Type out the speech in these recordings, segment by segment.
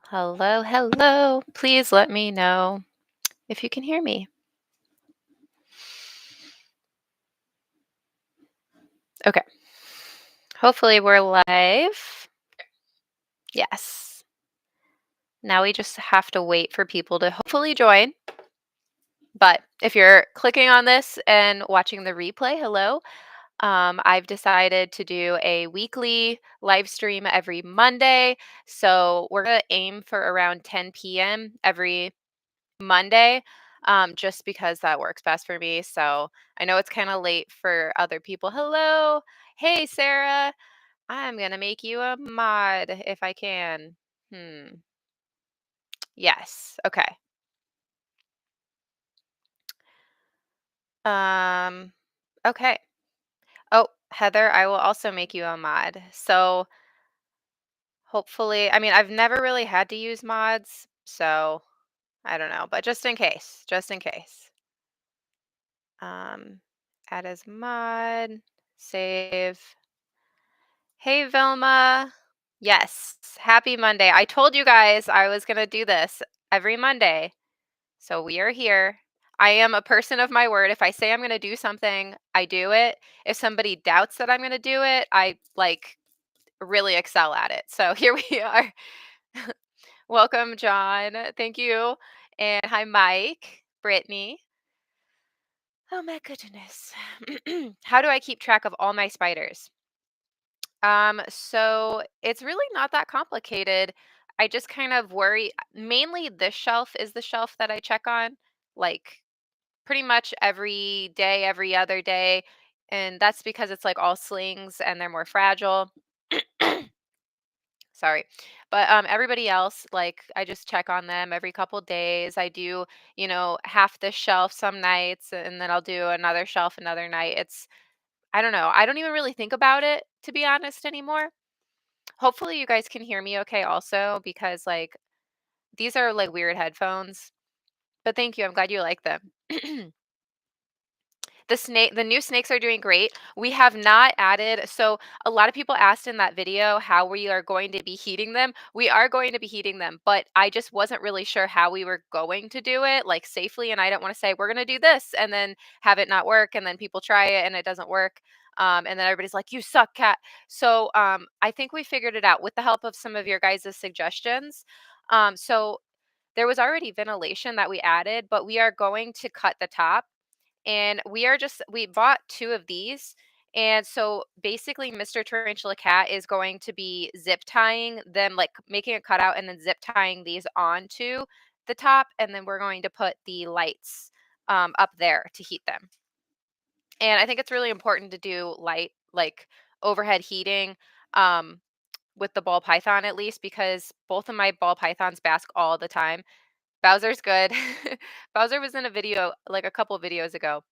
Hello, hello. Please let me know if you can hear me. Okay. Hopefully we're live. Yes. Now we just have to wait for people to hopefully join. But if you're clicking on this and watching the replay, hello. I've decided to do a weekly live stream every Monday. So we're going to aim for around 10 p.m. every Monday, just because that works best for me. So I know it's kind of late for other people. Hello. Hey, Sarah. I'm going to make you a mod if I can. Hmm. Yes. Okay. Um, okay. Oh, Heather, I will also make you a mod. So hopefully, I mean, I've never really had to use mods, so I don't know, but just in case. Um, add as mod, save. Hey, Vilma. Yes, happy Monday. I told you guys I was going to do this every Monday. So we are here. I am a person of my word. If I say I'm going to do something, I do it. If somebody doubts that I'm going to do it, I like really excel at it. So here we are. Welcome, John. Thank you. And hi, Mike, Brittany. Oh my goodness. How do I keep track of all my spiders? So it's really not that complicated. I just kind of worry. Mainly this shelf is the shelf that I check on, like pretty much every day, every other day. And that's because it's like all slings and they're more fragile. Sorry. But everybody else, like I just check on them every couple days. I do, half the shelf some nights and then I'll do another shelf another night. I don't know. I don't even really think about it, to be honest, anymore. Hopefully you guys can hear me okay also because like these are like weird headphones. But thank you. I'm glad you like them. The new snakes are doing great. We have not added, so a lot of people asked in that video how we are going to be heating them. We are going to be heating them, but I just wasn't really sure how we were going to do it like safely. And I don't want to say we're going to do this and then have it not work. And then people try it and it doesn't work. And then everybody's like, you suck, Cat. So I think we figured it out with the help of some of your guys' suggestions. So there was already ventilation that we added, but we are going to cut the top and we bought two of these. And so basically, Mr. Tarantula Cat is going to be zip tying them, like making a cutout and then zip tying these onto the top. And then we're going to put the lights up there to heat them. And I think it's really important to do light, like overhead heating um, with the ball python at least, because both of my ball pythons bask all the time. Bowser's good. Bowser was in a video like a couple videos ago.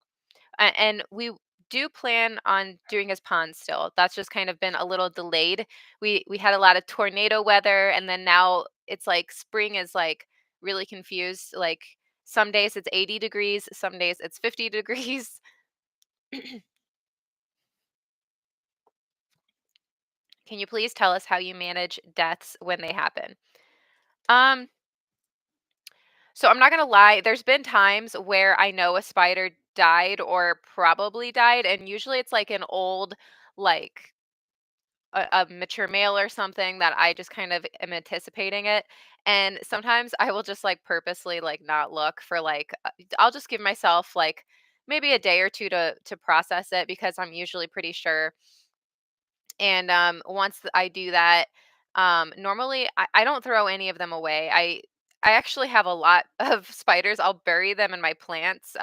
And we do plan on doing his pond still. That's just kind of been a little delayed. We had a lot of tornado weather, and then now it's like spring is like really confused. Like some days it's 80 degrees, some days it's 50 degrees. Can you please tell us how you manage deaths when they happen? Um, so I'm not gonna lie, there's been times where I know a spider died or probably died, and usually it's like an old, like a mature male or something that I just kind of am anticipating it. And sometimes I will just like purposely like not look for like I'll just give myself like maybe a day or two to process it because I'm usually pretty sure. And once I do that, normally I don't throw any of them away. I actually have a lot of spiders. I'll bury them in my plants.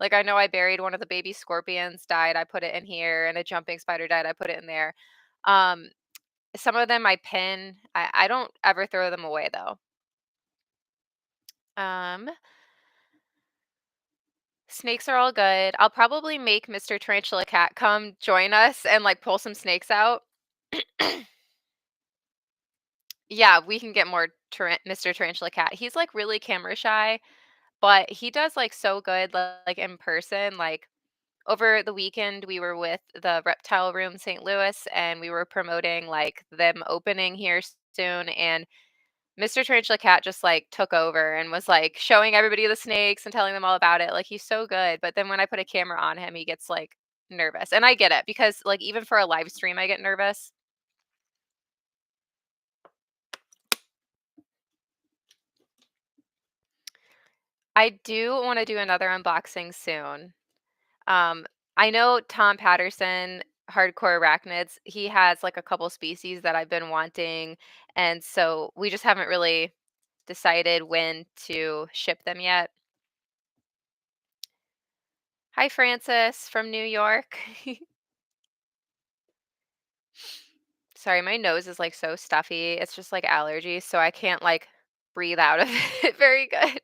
Like I know I buried one of the baby scorpions died. I put it in here, and a jumping spider died. I put it in there. Um, some of them I pin. I don't ever throw them away though. Um, Snakes are all good. I'll probably make Mr. Tarantula Cat come join us and like pull some snakes out. Yeah, we can get more Mr. Tarantula Cat. He's like really camera shy, but he does like so good like in person. Like over the weekend we were with the Reptile Room St. Louis and we were promoting like them opening here soon, and Mr. Tarantula Kat just, like, took over and was, like, showing everybody the snakes and telling them all about it, like, he's so good, but then when I put a camera on him, he gets, like, nervous, and I get it because, like, even for a live stream, I get nervous. I do wanna do another unboxing soon. Um, I know Tom Patterson, Hardcore Arachnids, he has, like, a couple species that I've been wanting, and so we just haven't really decided when to ship them yet. Hi, Francis from New York. Sorry, my nose is, like, so stuffy. It's just, like, allergies, so I can't, like, breathe out of it very good.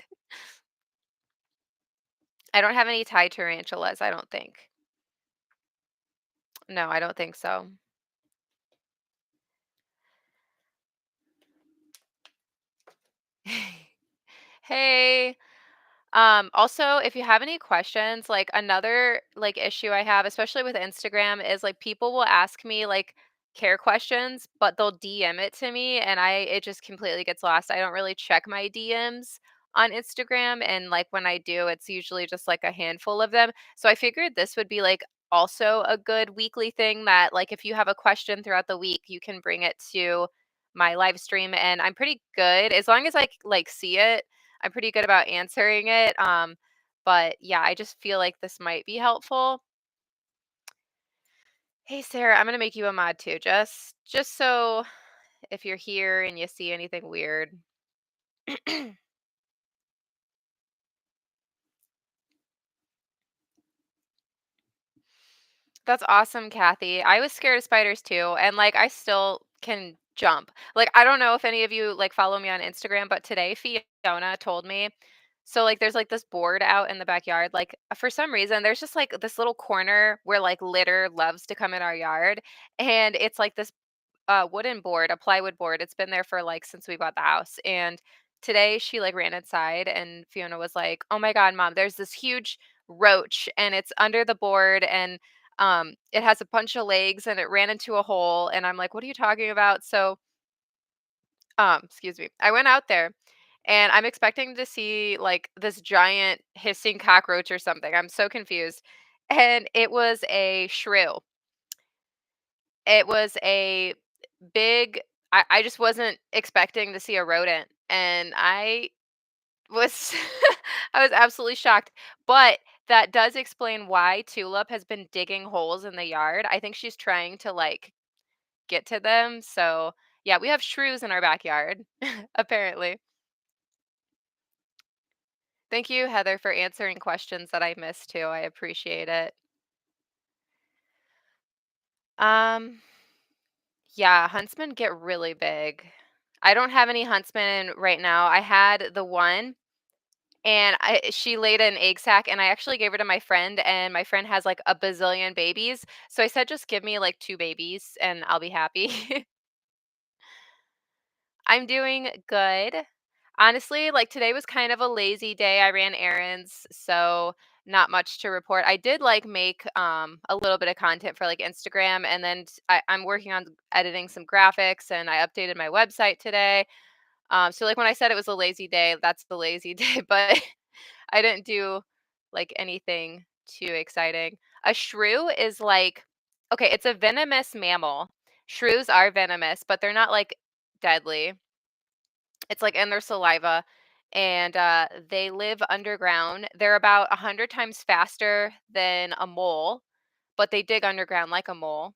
I don't have any Thai tarantulas, I don't think. No, I don't think so. Hey. Also, if you have any questions, like another like issue I have, especially with Instagram, is like people will ask me like care questions, but they'll DM it to me and it just completely gets lost. I don't really check my DMs on Instagram and like when I do, it's usually just like a handful of them. So I figured this would be like also a good weekly thing that like if you have a question throughout the week, you can bring it to my live stream and I'm pretty good as long as I like see it. I'm pretty good about answering it. But yeah, I just feel like this might be helpful. Hey Sarah, I'm gonna make you a mod too, just so if you're here and you see anything weird. That's awesome, Kathy. I was scared of spiders too, and like I still can jump. Like I don't know if any of you like follow me on Instagram, but today Fiona told me. So like there's like this board out in the backyard. Like for some reason there's just like this little corner where like litter loves to come in our yard, and it's like this wooden board, a plywood board. It's been there for like since we bought the house. And today she like ran inside and Fiona was like, "Oh my god, mom, there's this huge roach and it's under the board and it has a bunch of legs and it ran into a hole." And I'm like, "What are you talking about?" So, excuse me. I went out there and I'm expecting to see like this giant hissing cockroach or something. I'm so confused. And it was a shrew. It was a big I just wasn't expecting to see a rodent, and I was I was absolutely shocked, but that does explain why Tulip has been digging holes in the yard. I think she's trying to, like, get to them, so, yeah, we have shrews in our backyard, apparently. Thank you, Heather, for answering questions that I missed too, I appreciate it. Um Yeah, huntsmen get really big. I don't have any huntsmen right now. I had the one and she laid an egg sac and I actually gave her to my friend and my friend has like a bazillion babies. So I said just give me like 2 babies and I'll be happy. I'm doing good. Honestly, like today was kind of a lazy day. I ran errands, so not much to report. I did like make a little bit of content for like Instagram and then I'm working on editing some graphics and I updated my website today. So like when I said it was a lazy day, that's the lazy day, but I didn't do like anything too exciting. A shrew is like okay, it's a venomous mammal. Shrews are venomous, but they're not like deadly. It's, like, in their saliva, and, they live underground. They're about 100 times faster than a mole, but they dig underground like a mole,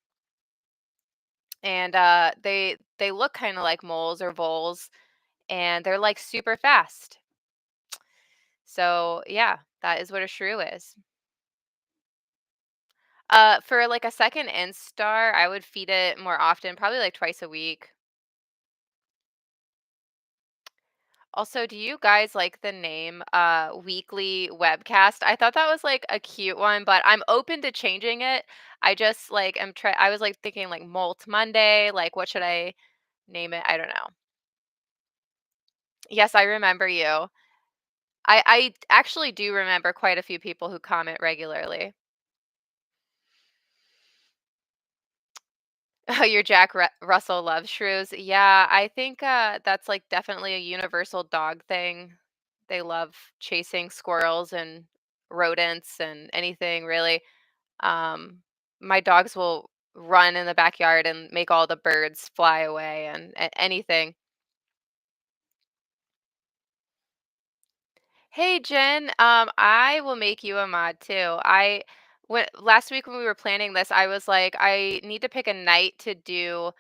and, they look kinda like moles or voles, and they're, like, super fast. So, yeah, that is what a shrew is. For, like, a second instar, I would feed it more often, probably, like, twice a week. Also, do you guys like the name weekly webcast? I thought that was like a cute one, but I'm open to changing it. I just like I was like thinking like Molt Monday, like what should I name it? I don't know. Yes, I remember you. I actually do remember quite a few people who comment regularly. Oh, your Russell loves shrews. Yeah, I think that's like definitely a universal dog thing. They love chasing squirrels and rodents and anything really. Um, my dogs will run in the backyard and make all the birds fly away and anything. Hey Jen, I will make you a mod too. I when last week when we were planning this, I was like, I need to pick a night to do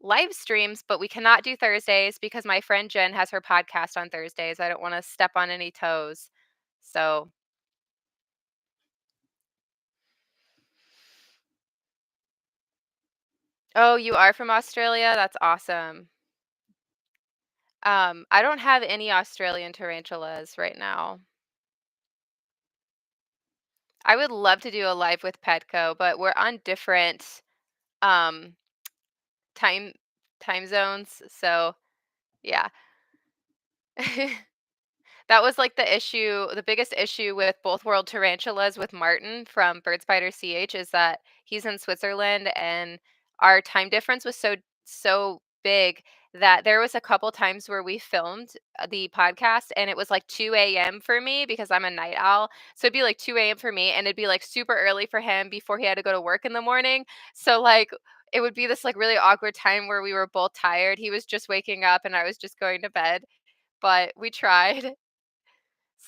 live streams, but we cannot do Thursdays because my friend Jen has her podcast on Thursdays. I don't want to step on any toes. So, oh, you are from Australia? That's awesome. I don't have any Australian tarantulas right now. I would love to do a live with Petco, but we're on different um time time zones, so yeah. That was like the biggest issue with both world tarantulas with Martin from Bird Spider CH is that he's in Switzerland and our time difference was so big that there was a couple times where we filmed the podcast and it was like 2 a.m. for me because I'm a night owl. So it'd be like 2 a.m. for me and it'd be like super early for him before he had to go to work in the morning. So like it would be this like really awkward time where we were both tired. He was just waking up and I was just going to bed, but we tried.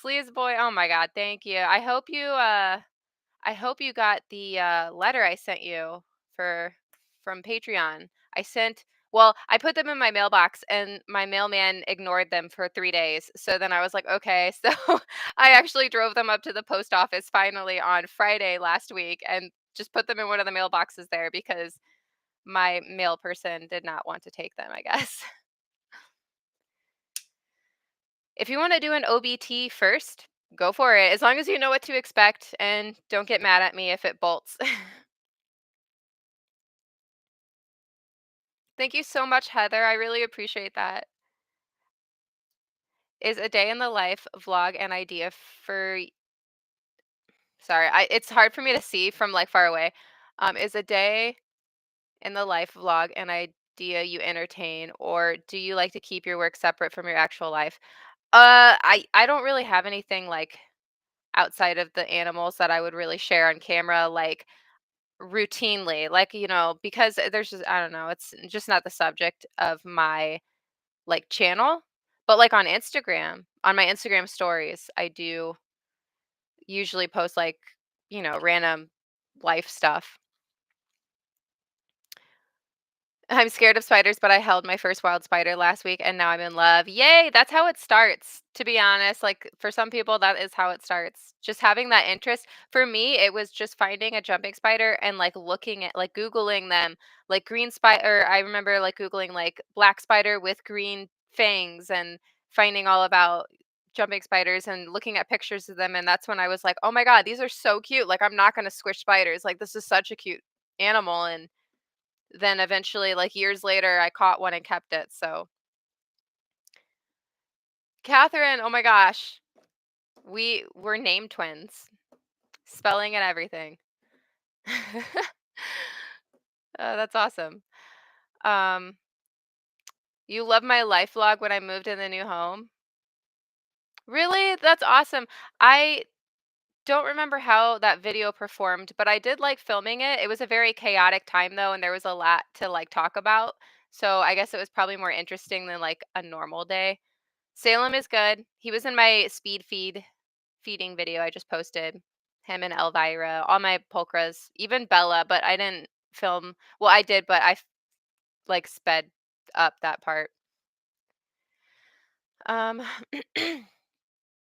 Sleaze boy, oh my god, thank you. I hope you got the letter I sent you for from Patreon. I sent well, I put them in my mailbox and my mailman ignored them for 3 days. So then I was like, okay, so I actually drove them up to the post office finally on Friday last week and just put them in one of the mailboxes there because my mail person did not want to take them, I guess. If you want to do an OBT first, go for it. As long as you know what to expect and don't get mad at me if it bolts. Thank you so much, Heather. I really appreciate that. Is a day in the life vlog an idea for sorry, it's hard for me to see from like far away. Is a day in the life vlog an idea you entertain or do you like to keep your work separate from your actual life? I don't really have anything like outside of the animals that I would really share on camera like routinely, like, because there's just I don't know, it's just not the subject of my, like, channel, but, like, on my Instagram stories, I do usually post, like, random life stuff. I'm scared of spiders, but I held my first wild spider last week and now I'm in love. Yay! That's how it starts, to be honest. Like for some people, that is how it starts. Just having that interest. For me, it was just finding a jumping spider and like looking at like Googling them, like green spider. I remember like Googling like black spider with green fangs and finding all about jumping spiders and looking at pictures of them. And that's when I was like, oh my God, these are so cute. Like I'm not going to squish spiders. Like this is such a cute animal. And then eventually, like years later, I caught one and kept it. So, Catherine, oh my gosh, we were name twins, spelling and everything. That's awesome. Um, you love my life vlog when I moved in the new home. Really? That's awesome. I don't remember how that video performed, but I did like filming it. It was a very chaotic time though, and there was a lot to like talk about. So I guess it was probably more interesting than like a normal day. Salem is good. He was in my feeding video I just posted. Him and Elvira, all my pulchras, even Bella, but I didn't film. Well, I did, but like sped up that part. Um,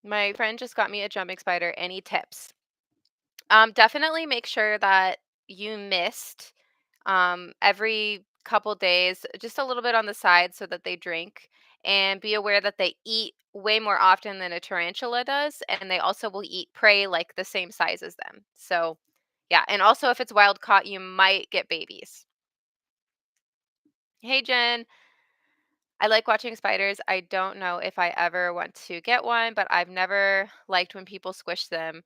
my friend just got me a jumping spider. Any tips? Definitely make sure that you mist every couple days, just a little bit on the side so that they drink, and be aware that they eat way more often than a tarantula does, and they also will eat prey like the same size as them. So, yeah, and also if it's wild caught, you might get babies. Hey, Jen. I like watching spiders. I don't know if I ever want to get one, but I've never liked when people squish them.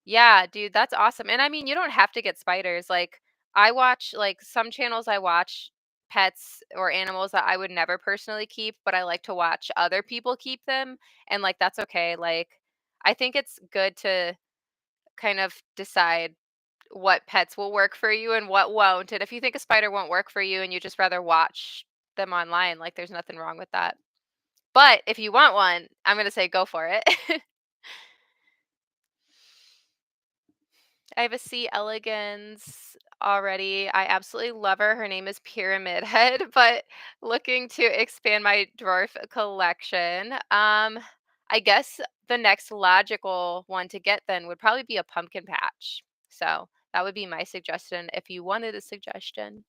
Yeah, dude, that's awesome. And I mean, you don't have to get spiders. Like, I watch like some channels I watch pets or animals that I would never personally keep, but I like to watch other people keep them and like that's okay. Like I think it's good to kind of decide what pets will work for you and what won't. And if you think a spider won't work for you and you just rather watch them online, like there's nothing wrong with that. But if you want one, I'm going to say go for it. I have a C. elegans already. I absolutely love her. Her name is Pyramid Head, but looking to expand my dwarf collection. I guess the next logical one to get then would probably be a pumpkin patch. So that would be my suggestion if you wanted a suggestion.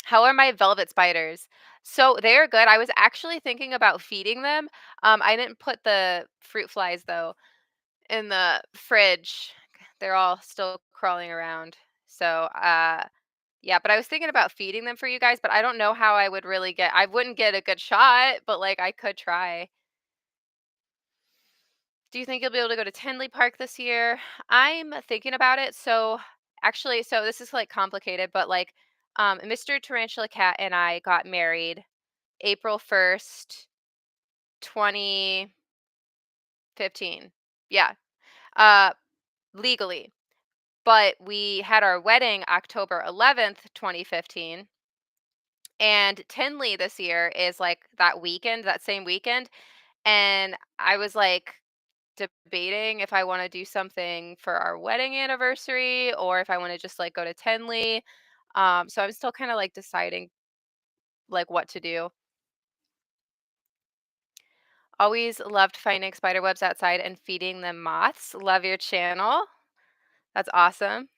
How are my velvet spiders? So they're good. I was actually thinking about feeding them. I didn't put the fruit flies though in the fridge. They're all still crawling around. So, yeah, but I was thinking about feeding them for you guys, but I don't know how I would really get I wouldn't get a good shot, but like I could try. Do you think you'll be able to go to Tinley Park this year? I'm thinking about it. So, actually, so this is like complicated, but like Mr. Tarantula Cat and I got married April 1st, 2015. Yeah. Uh legally. But we had our wedding October 11th, 2015, and Tinley this year is, like, that weekend, that same weekend, and I was, like, debating if I wanna do something for our wedding anniversary or if I wanna just, like, go to Tinley, so I'm still kinda, like, deciding, like, what to do. Always loved finding spider webs outside and feeding them moths. Love your channel. That's awesome.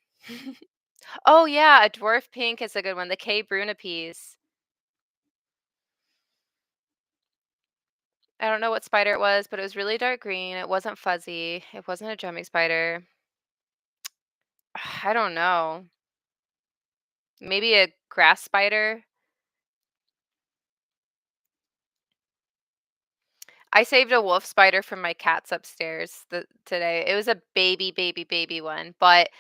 Oh, yeah, a dwarf pink is a good one, the K. Brunipes. I don't know what spider it was, but it was really dark green. It wasn't fuzzy. It wasn't a jumping spider. I don't know. Maybe a grass spider. I saved a wolf spider from my cats upstairs today. It was a baby one. But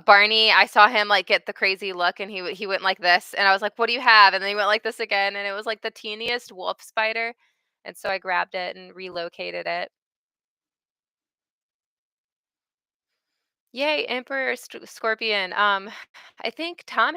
Barney, I saw him like get the crazy look, and he went like this, and I was like, "What do you have?" And then he went like this again, and it was like the teeniest wolf spider, and so I grabbed it and relocated it. Yay, Emperor Scorpion. I think Tom